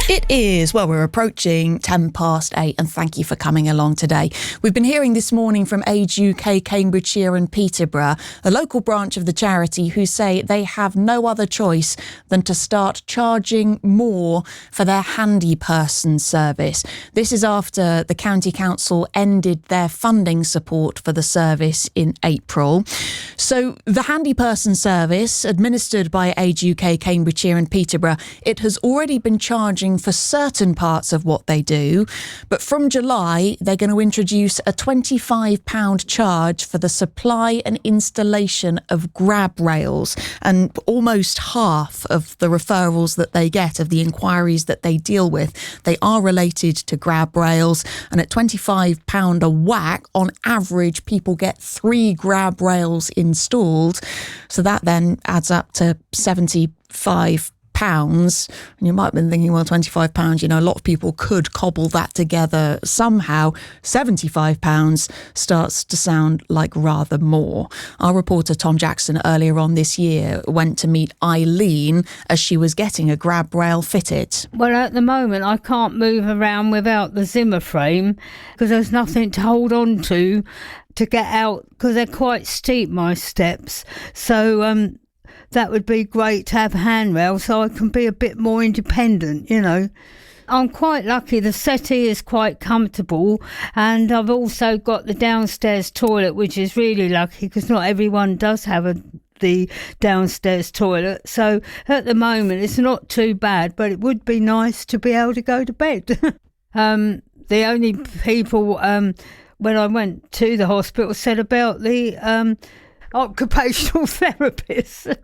It is. Well, we're approaching 8:10, and thank you for coming along today. We've been hearing this morning from Age UK Cambridgeshire and Peterborough, a local branch of the charity, who say they have no other choice than to start charging more for their handy person service. This is after the County Council ended their funding support for the service in April. So the handy person service, administered by Age UK Cambridgeshire and Peterborough, it has already been charging for certain parts of what they do, but from July they're going to introduce a £25 charge for the supply and installation of grab rails, and almost half of the referrals that they get, of the inquiries that they deal with, they are related to grab rails. And at £25 a whack, on average people get 3 grab rails installed, so that then adds up to £75. And you might have been thinking, well, £25, a lot of people could cobble that together somehow. £75 starts to sound like rather more. Our reporter Tom Jackson earlier on this year went to meet Eileen as she was getting a grab rail fitted. Well, at the moment I can't move around without the Zimmer frame because there's nothing to hold on to get out, because they're quite steep, my steps. So that would be great to have a handrail so I can be a bit more independent, I'm quite lucky. The settee is quite comfortable, and I've also got the downstairs toilet, which is really lucky because not everyone does have the downstairs toilet. So at the moment it's not too bad, but it would be nice to be able to go to bed. The only people when I went to the hospital said about the occupational therapists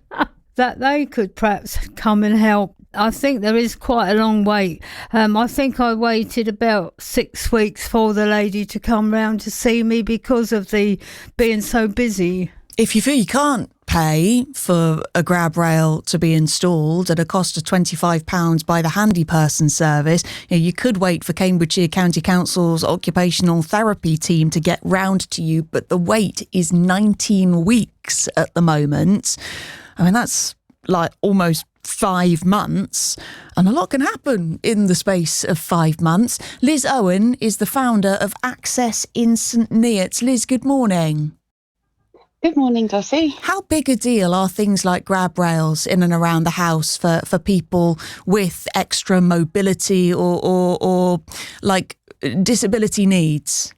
that they could perhaps come and help. I think there is quite a long wait. I think I waited about 6 weeks for the lady to come round to see me because of the being so busy. If you feel you can't pay for a grab rail to be installed at a cost of £25 by the handy person service, you could wait for Cambridgeshire County Council's occupational therapy team to get round to you, but the wait is 19 weeks at the moment. I mean, that's like almost 5 months, and a lot can happen in the space of 5 months. Liz Owen is the founder of Access in St Neots. Liz, good morning. Good morning, Dotty. How big a deal are things like grab rails in and around the house for people with extra mobility or like disability needs?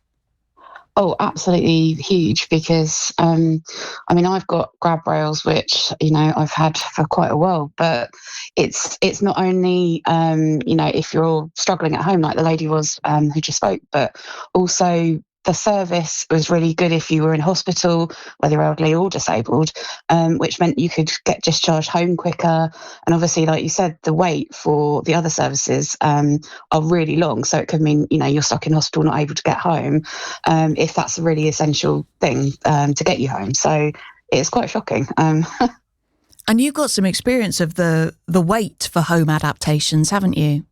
Oh, absolutely huge, because, I've got grab rails, which, I've had for quite a while, but it's not only, if you're struggling at home, like the lady was who just spoke, but also the service was really good if you were in hospital, whether elderly or disabled, which meant you could get discharged home quicker. And obviously, like you said, the wait for the other services are really long. So it could mean, you're stuck in hospital, not able to get home, if that's a really essential thing to get you home. So it's quite shocking. And you've got some experience of the wait for home adaptations, haven't you?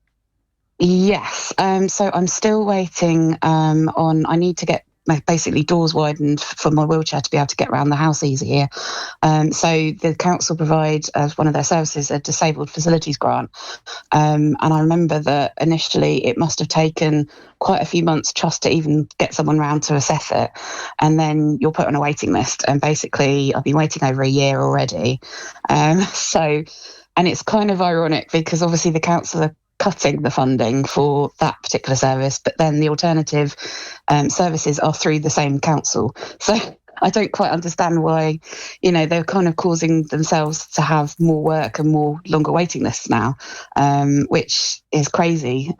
Yes. So I'm still waiting I need to get basically doors widened for my wheelchair to be able to get around the house easier. So the council provide, as one of their services, a disabled facilities grant. And I remember that initially it must have taken quite a few months just to even get someone round to assess it. And then you're put on a waiting list. And basically I've been waiting over a year already. And it's kind of ironic because obviously the council are cutting the funding for that particular service, but then the alternative services are through the same council. So I don't quite understand why, they're kind of causing themselves to have more work and more longer waiting lists now, which is crazy.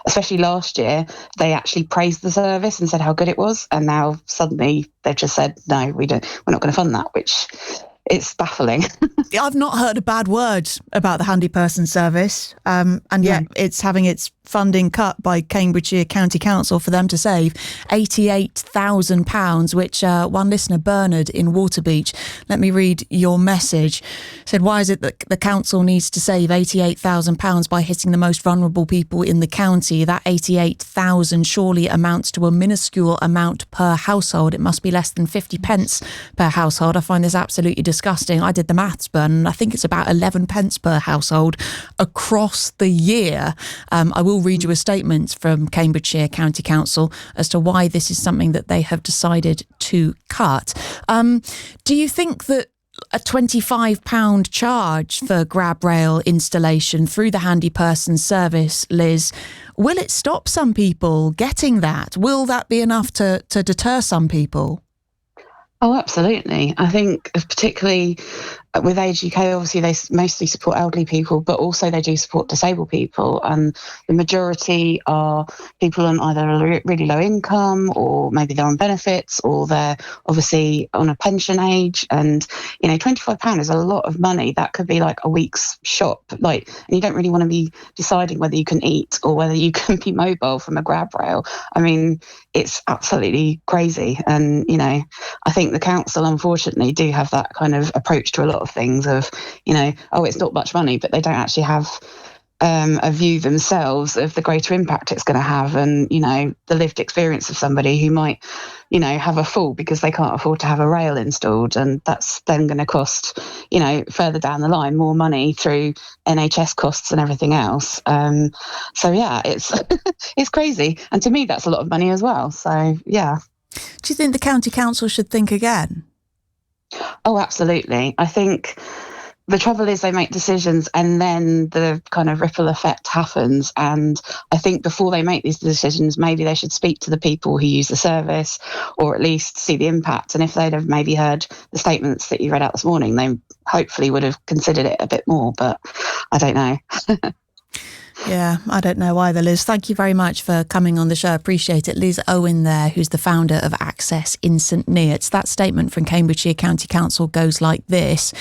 Especially last year, they actually praised the service and said how good it was, and now suddenly they've just said, no, we're not going to fund that, which it's baffling. I've not heard a bad word about the handy person service, and yet it's having its funding cut by Cambridgeshire County Council for them to save £88,000, which one listener, Bernard in Waterbeach, let me read your message, said, why is it that the council needs to save £88,000 by hitting the most vulnerable people in the county? That 88,000 surely amounts to a minuscule amount per household. It must be less than 50 pence per household. I find this absolutely disgusting. I did the maths, but I think it's about 11 pence per household across the year. I will read you a statement from Cambridgeshire County Council as to why this is something that they have decided to cut. Do you think that a £25 charge for grab rail installation through the handy person service, Liz, will it stop some people getting that? Will that be enough to deter some people? Oh, absolutely. I think particularly with Age UK, obviously they mostly support elderly people, but also they do support disabled people. And the majority are people on either a really low income, or maybe they're on benefits, or they're obviously on a pension age. And, you know, £25 is a lot of money. That could be like a week's shop. And you don't really want to be deciding whether you can eat or whether you can be mobile from a grab rail. I mean, it's absolutely crazy. And, you know, I think the council, unfortunately, do have that kind of approach to a lot of things of, you know, oh, it's not much money, but they don't actually have a view themselves of the greater impact it's going to have, and, you know, the lived experience of somebody who might, you know, have a fall because they can't afford to have a rail installed, and that's then going to cost, you know, further down the line more money through NHS costs and everything else. So yeah, it's it's crazy, and to me that's a lot of money as well. So yeah. Do you think the county council should think again? Oh, absolutely. I think the trouble is they make decisions and then the kind of ripple effect happens. And I think before they make these decisions, maybe they should speak to the people who use the service, or at least see the impact. And if they'd have maybe heard the statements that you read out this morning, they hopefully would have considered it a bit more. But I don't know. Yeah, I don't know either, Liz. Thank you very much for coming on the show. Appreciate it. Liz Owen there, who's the founder of Access in St Neots. That statement from Cambridgeshire County Council goes like this.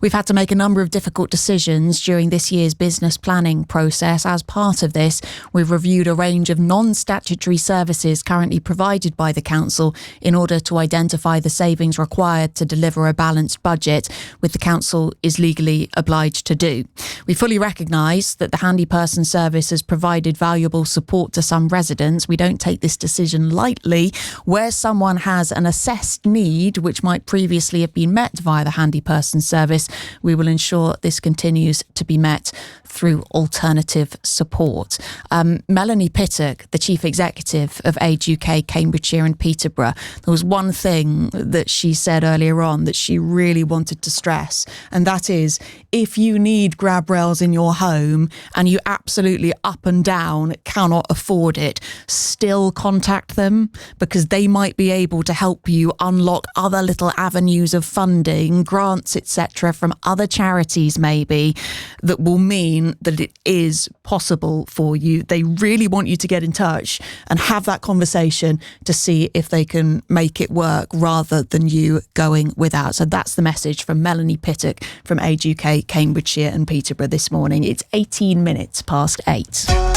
We've had to make a number of difficult decisions during this year's business planning process. As part of this, we've reviewed a range of non-statutory services currently provided by the council in order to identify the savings required to deliver a balanced budget, which the council is legally obliged to do. We fully recognise that the handy person service has provided valuable support to some residents. We don't take this decision lightly. Where someone has an assessed need, which might previously have been met via the handy person service, we will ensure this continues to be met through alternative support. Melanie Pittock, the Chief Executive of Age UK Cambridgeshire and Peterborough, there was one thing that she said earlier on that she really wanted to stress, and that is, if you need grab rails in your home and you absolutely up and down cannot afford it, still contact them, because they might be able to help you unlock other little avenues of funding, grants, etc., from other charities maybe, that will mean that it is possible for you. They really want you to get in touch and have that conversation to see if they can make it work rather than you going without. So that's the message from Melanie Pittock from Age UK Cambridgeshire and Peterborough this morning. It's 18 minutes past 8.